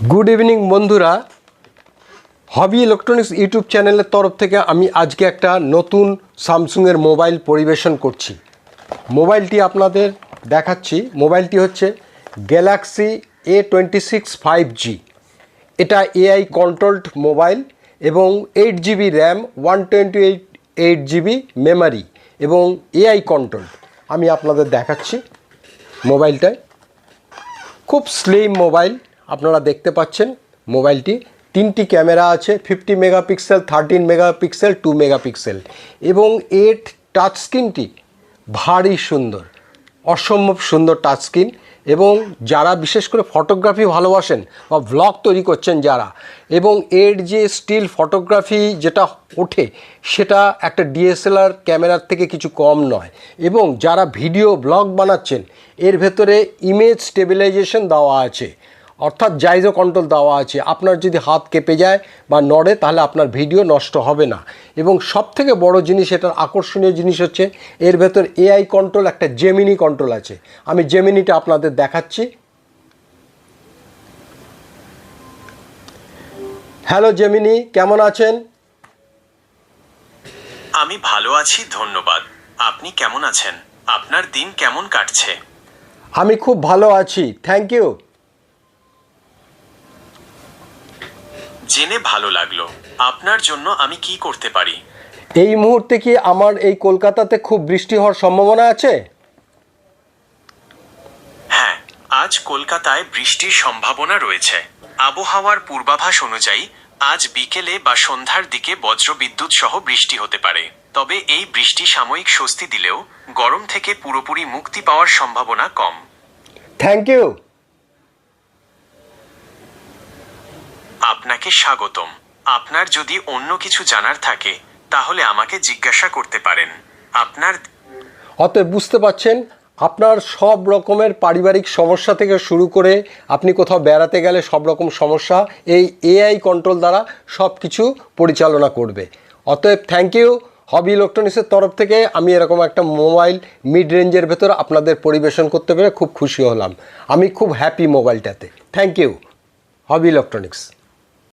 Good evening बंधुरा हबी electronics YouTube channel तरफ থেকে আমি আজকে একটা নতুন স্যামসাংয়ের মোবাইল পরিবেশন করছি। মোবাইলটি আপনাদের দেখাচ্ছি। মোবাইলটি হচ্ছে গ্যালাক্সি A26 5G। এটা এআই কন্ট্রোলড মোবাইল এবং 8GB র্যাম 128GB মেমোরি এবং এআই কন্ট্রোল। আমি আপনাদের দেখাচ্ছি মোবাইলটায়। খুব স্লিম মোবাইল আপনারা দেখতে পাচ্ছেন। মোবাইলটি তিনটি ক্যামেরা আছে, 50 মেগাপিক্সেল, 13 মেগাপিক্সেল, 2 মেগাপিক্সেল এবং এর টাচ স্ক্রিনটি ভারী সুন্দর, অসম্ভব সুন্দর টাচ স্ক্রিন। এবং যারা বিশেষ করে ফটোগ্রাফি ভালোবাসেন বা ভ্লগ তৈরি করছেন যারা, এবং এর যে স্টিল ফটোগ্রাফি যেটা ওঠে সেটা একটা ডিএসএলআর ক্যামেরার থেকে কিছু কম নয়। এবং যারা ভিডিও ব্লগ বানাচ্ছেন এর ভেতরে ইমেজ স্টেবিলাইজেশন দেওয়া আছে, অর্থাৎ জাইজো কন্ট্রোল দেওয়া আছে। আপনার যদি হাত কেঁপে যায় বা নড়ে তাহলে আপনার ভিডিও নষ্ট হবে না। এবং সবথেকে বড় জিনিস, এটার আকর্ষণীয় জিনিস হচ্ছে এর ভেতর এআই কন্ট্রোল, একটা জেমিনি কন্ট্রোল আছে। আমি জেমিনিটা আপনাদের দেখাচ্ছি। হ্যালো জেমিনি, কেমন আছেন? আমি ভালো আছি, ধন্যবাদ। আপনি কেমন আছেন? আপনার দিন কেমন কাটছে? আমি খুব ভালো আছি, থ্যাংক ইউ। জেনে ভালো লাগলো। আপনার জন্য আমি কি করতে পারি? এই মুহূর্তে কি আমার এই কলকাতাতে খুব বৃষ্টি হওয়ার সম্ভাবনা আছে? হ্যাঁ, আজ কলকাতায় বৃষ্টির সম্ভাবনা রয়েছে। আবহাওয়ার পূর্বাভাস অনুযায়ী আজ বিকেলে বা সন্ধ্যার দিকে বজ্রবিদ্যুৎ সহ বৃষ্টি হতে পারে। তবে এই বৃষ্টি সাময়িক স্বস্তি দিলেও গরম থেকে পুরোপুরি মুক্তি পাওয়ার সম্ভাবনা কম। Thank you. আপনাকে স্বাগতম। আপনার যদি অন্য কিছু জানার থাকে তাহলে আমাকে জিজ্ঞাসা করতে পারেন। অতএব বুঝতে পারছেন, আপনার সব রকমের পারিবারিক সমস্যা থেকে শুরু করে আপনি কোথাও বেড়াতে গেলে সব রকম সমস্যা এই এআই কন্ট্রোল দ্বারা সব কিছু পরিচালনা করবে। অতএব থ্যাংক ইউ। হবি ইলেকট্রনিক্সের তরফ থেকে আমি এরকম একটা মোবাইল মিড রেঞ্জের ভেতর আপনাদের পরিবেশন করতে পেরে খুব খুশি হলাম। আমি খুব হ্যাপি মোবাইলটাতে। Thank you Hobby electronics.